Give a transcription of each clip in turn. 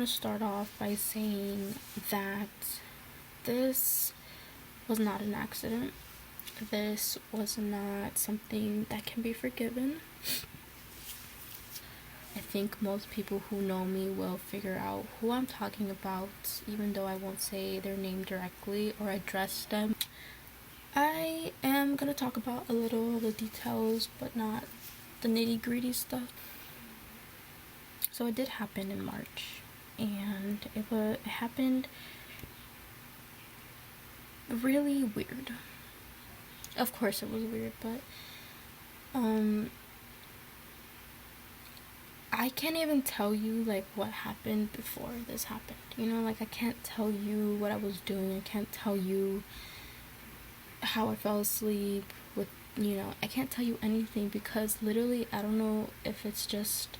want to start off by saying that this was not an accident. This was not something that can be forgiven. I think most people who know me will figure out who I'm talking about, even though I won't say their name directly or address them. I am gonna talk about a little of the details, but not the nitty-gritty stuff. So it did happen in March, and it happened really weird. Of course it was weird, but I can't even tell you like what happened before this happened. You know, like I can't tell you what I was doing. I can't tell you how I fell asleep with, I can't tell you anything because literally I don't know if it's just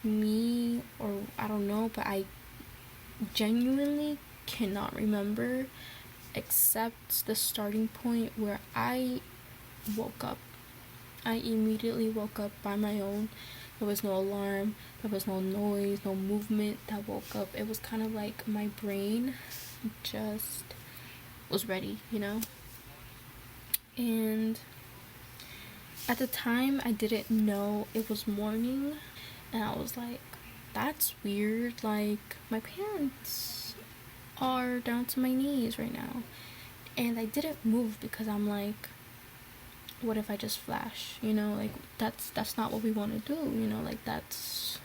me or I don't know, but I genuinely cannot remember except the starting point where I woke up. I immediately woke up by my own. There was no alarm, there was no noise, no movement that woke up. It was kind of like my brain just was ready, And at the time, I didn't know it was morning, and I was like, that's weird. Like, my parents are down to my knees right now. And I didn't move because I'm like, what if I just flash? Like that's not what we want to do, like that's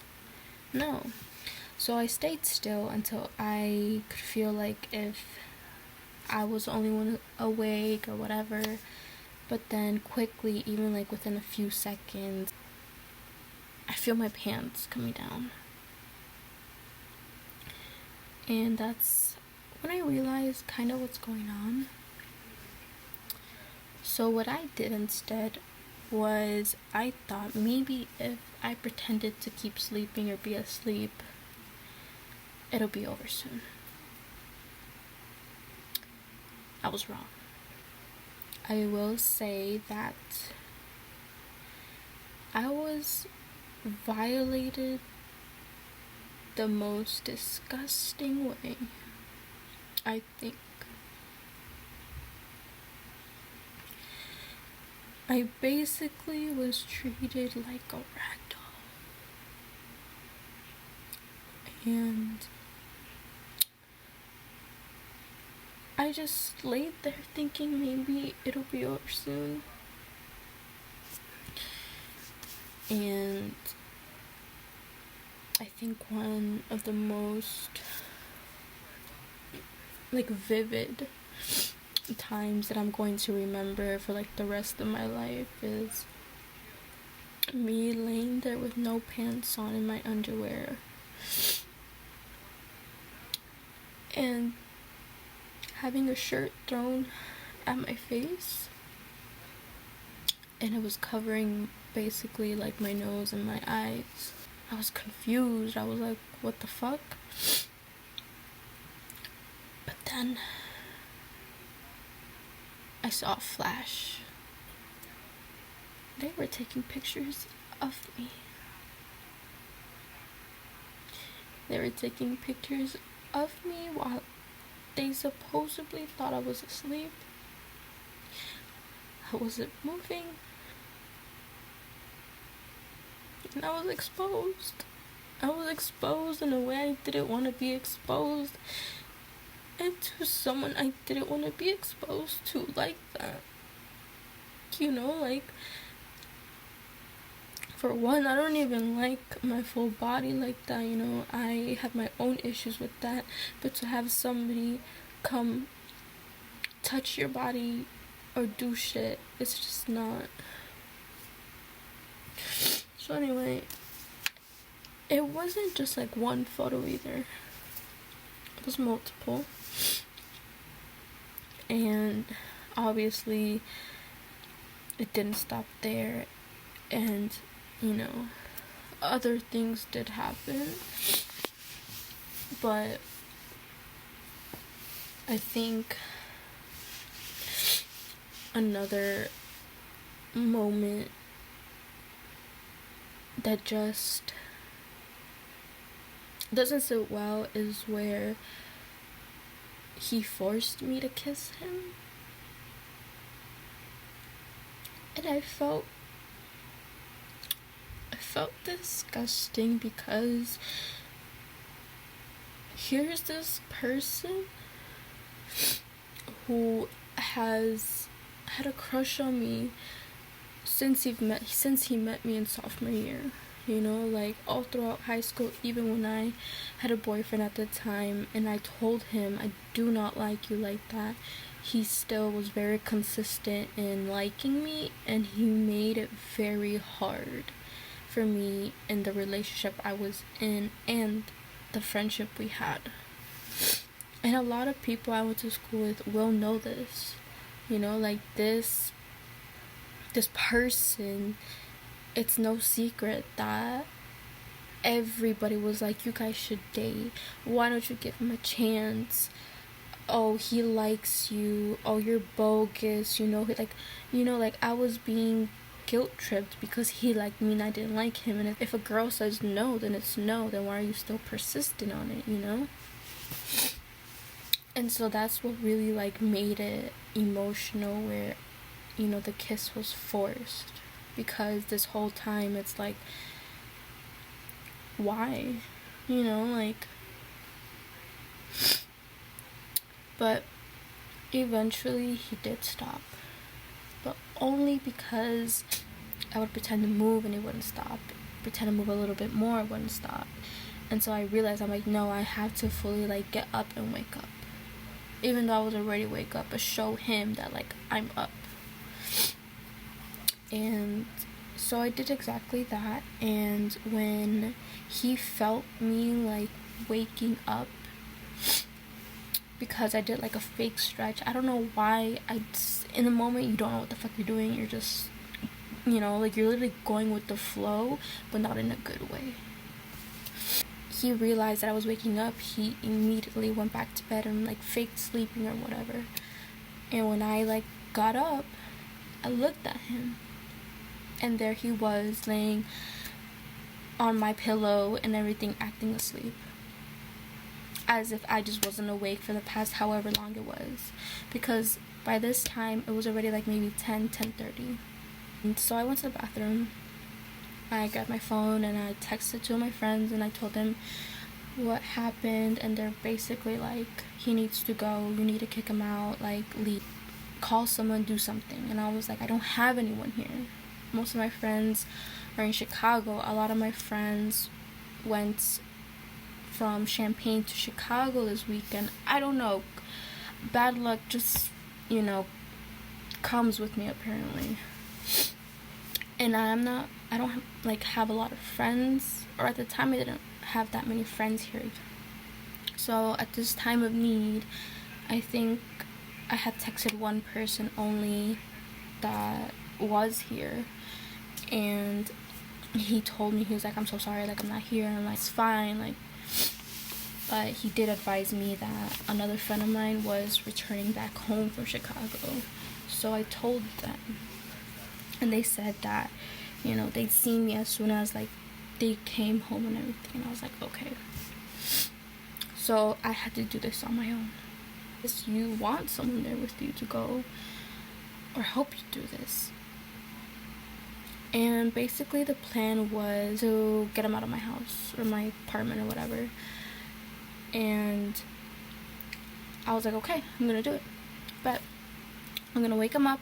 no. So I stayed still until I could feel like if I was the only one awake or whatever. But then quickly, even like within a few seconds, I feel my pants coming down. And that's when I realized kind of what's going on. So what I did instead was I thought maybe if I pretended to keep sleeping or be asleep, it'll be over soon. I was wrong. I will say that I was violated the most disgusting way, I think. I basically was treated like a rag doll. And I just laid there thinking maybe it'll be over soon. And I think one of the most vivid times that I'm going to remember for the rest of my life is me laying there with no pants on in my underwear and having a shirt thrown at my face, and it was covering basically my nose and my eyes. I was confused. I was like, what the fuck? But then I saw a flash. They were taking pictures of me. They were taking pictures of me while they supposedly thought I was asleep. I wasn't moving. And I was exposed. I was exposed in a way I didn't want to be exposed. And to someone I didn't want to be exposed to like that. For one, I don't even like my full body like that, I have my own issues with that. But to have somebody come touch your body or do shit, it's just not. So anyway, it wasn't just one photo either. It was multiple. And obviously it didn't stop there, and other things did happen. But I think another moment that just doesn't sit well is where he forced me to kiss him. And I felt disgusting because here's this person who has had a crush on me since he met me in sophomore year. You know, like all throughout high school, even when I had a boyfriend at the time and I told him I do not like you like that, he still was very consistent in liking me, and he made it very hard for me in the relationship I was in and the friendship we had. And a lot of people I went to school with will know this. You know, like this person, it's no secret that everybody was like, you guys should date. Why don't you give him a chance? Oh, he likes you. Oh, you're bogus. Like I was being guilt tripped because he liked me and I didn't like him. And if a girl says no, then it's no. Then why are you still persistent on it, you know? And so that's what really like made it emotional, where, you know, the kiss was forced. Because this whole time it's like, why? You know, like, but eventually he did stop, but only because I would pretend to move and it wouldn't stop, pretend to move a little bit more, it wouldn't stop. And so I realized, I'm like, no, I have to fully like get up and wake up, even though I was already wake up, but show him that like I'm up. And so I did exactly that. And when he felt me like waking up, because I did like a fake stretch, I don't know why, in the moment you don't know what the fuck you're doing, you're just, you know, like you're literally going with the flow, but not in a good way. He realized that I was waking up, he immediately went back to bed and like faked sleeping or whatever. And when I like got up, I looked at him, and there he was laying on my pillow and everything, acting asleep, as if I just wasn't awake for the past however long it was, because by this time it was already like maybe 10:30. And so I went to the bathroom, I grabbed my phone and I texted two of my friends and I told them what happened, and they're basically like, he needs to go, you need to kick him out, like leave, call someone, do something. And I was like, I don't have anyone here. Most of my friends are in Chicago. A lot of my friends went from Champaign to Chicago this weekend. I don't know, bad luck just, you know, comes with me apparently. And I don't have a lot of friends, or at the time I didn't have that many friends here. So at this time of need, I think I had texted one person only that was here, and he told me, he was like, I'm so sorry, like I'm not here. And I'm like, it's fine, like, but he did advise me that another friend of mine was returning back home from Chicago. So I told them, and they said that, you know, they'd seen me as soon as like they came home and everything. And I was like, okay. So I had to do this on my own. If you want someone there with you to go or help you do this. And basically the plan was to get him out of my house or my apartment or whatever. And I was like, okay, I'm gonna do it. But I'm gonna wake him up.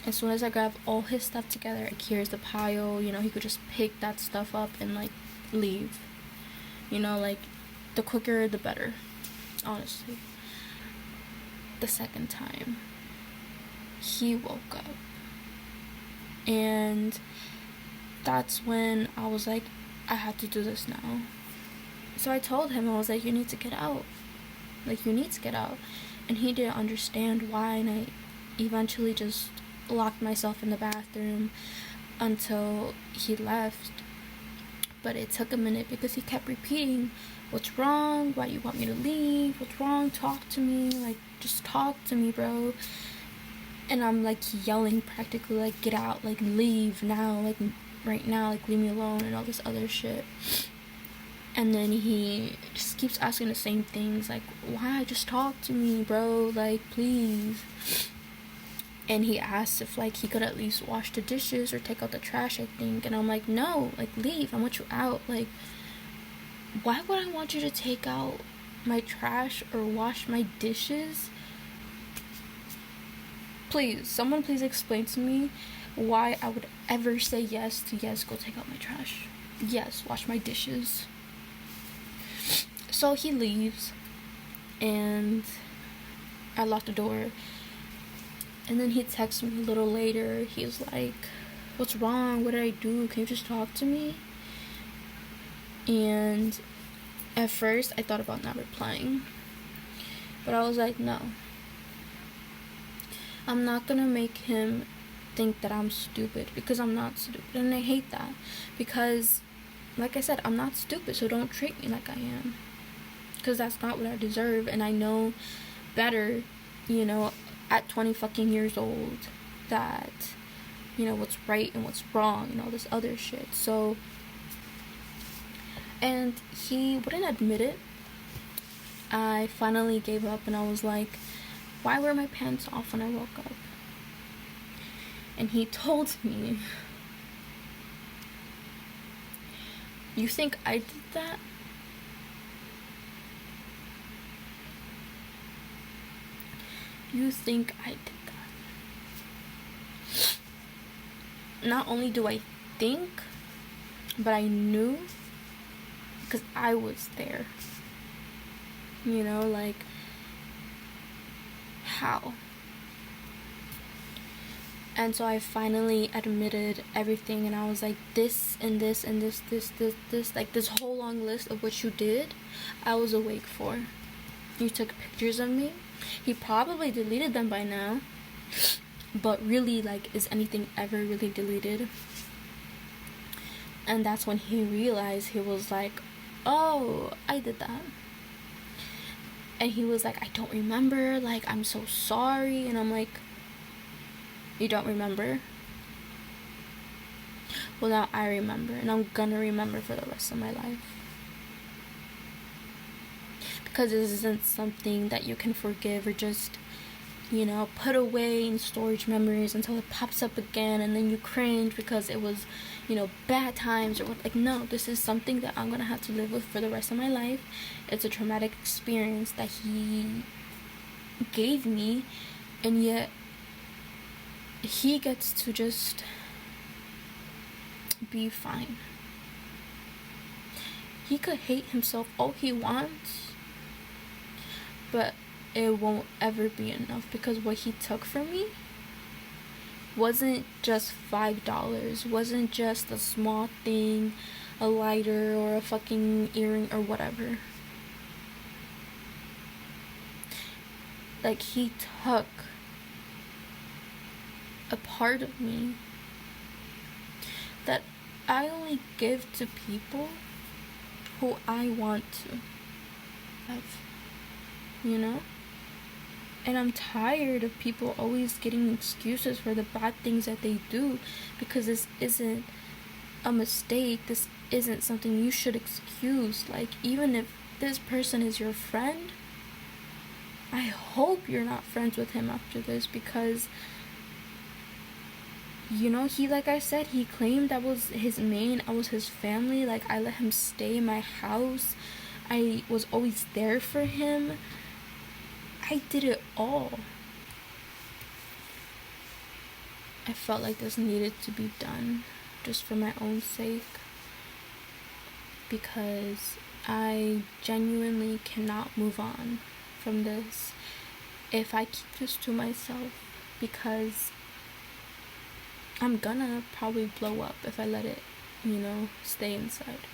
As soon as I grab all his stuff together, like here's the pile, you know, he could just pick that stuff up and like leave. You know, like the quicker the better, honestly. The second time, he woke up. And that's when I was like, I have to do this now. So I told him, I was like, you need to get out. Like, you need to get out. And he didn't understand why, and I eventually just locked myself in the bathroom until he left. But it took a minute because he kept repeating, what's wrong? Why you want me to leave? What's wrong? Talk to me. Like, just talk to me, bro. And I'm like yelling practically, like, get out, like leave now, like right now, like leave me alone and all this other shit. And then he just keeps asking the same things, like, why? Just talk to me, bro, like, please. And he asked if, like, he could at least wash the dishes or take out the trash, I think. And I'm like, no, like, leave, I want you out. Like, why would I want you to take out my trash or wash my dishes? Please, someone please explain to me why I would ever say yes to, yes, go take out my trash, yes, wash my dishes. So he leaves, and I lock the door. And then he texts me a little later. He was like, what's wrong? What did I do? Can you just talk to me? And at first, I thought about not replying. But I was like, no. I'm not gonna make him think that I'm stupid, because I'm not stupid. And I hate that. Because, like I said, I'm not stupid, so don't treat me like I am. Because that's not what I deserve. And I know better, you know, at 20 fucking years old, that, you know, what's right and what's wrong and all this other shit. So, and he wouldn't admit it. I finally gave up, and I was like, why were my pants off when I woke up? And he told me, you think I did that? You think I did that? Not only do I think, but I knew, because I was there. You know, like, how? And so I finally admitted everything, and I was like, this and this and this, like this whole long list of what you did, I was awake for. You took pictures of me. He probably deleted them by now, but really, like, is anything ever really deleted? And that's when he realized. He was like, oh, I did that. And he was like, I don't remember, like, I'm so sorry. And I'm like, you don't remember? Well, now I remember, and I'm gonna remember for the rest of my life. Because this isn't something that you can forgive or just, you know, put away in storage memories until it pops up again and then you cringe because it was, you know, bad times or what. Like, no, this is something that I'm gonna have to live with for the rest of my life. It's a traumatic experience that he gave me, and yet he gets to just be fine. He could hate himself all he wants, but it won't ever be enough, because what he took from me wasn't just $5, wasn't just a small thing, a lighter or a fucking earring or whatever. Like, he took a part of me that I only give to people who I want to have, you know? And I'm tired of people always getting excuses for the bad things that they do, because this isn't a mistake. This isn't something you should excuse. Like, even if this person is your friend, I hope you're not friends with him after this, because, you know, he, like I said, he claimed I was his main, I was his family. Like, I let him stay in my house, I was always there for him. I did it all. I felt like this needed to be done, just for my own sake, because I genuinely cannot move on from this if I keep this to myself, because I'm gonna probably blow up if I let it, you know, stay inside.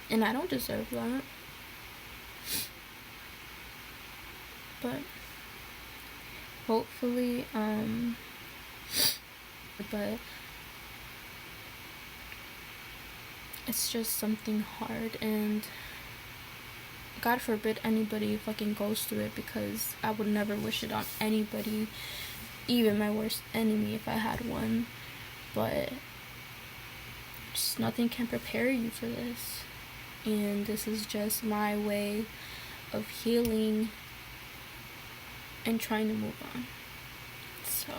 And I don't deserve that. But hopefully, but it's just something hard, and God forbid anybody fucking goes through it, because I would never wish it on anybody, even my worst enemy if I had one. But nothing can prepare you for this. And this is just my way of healing and trying to move on. So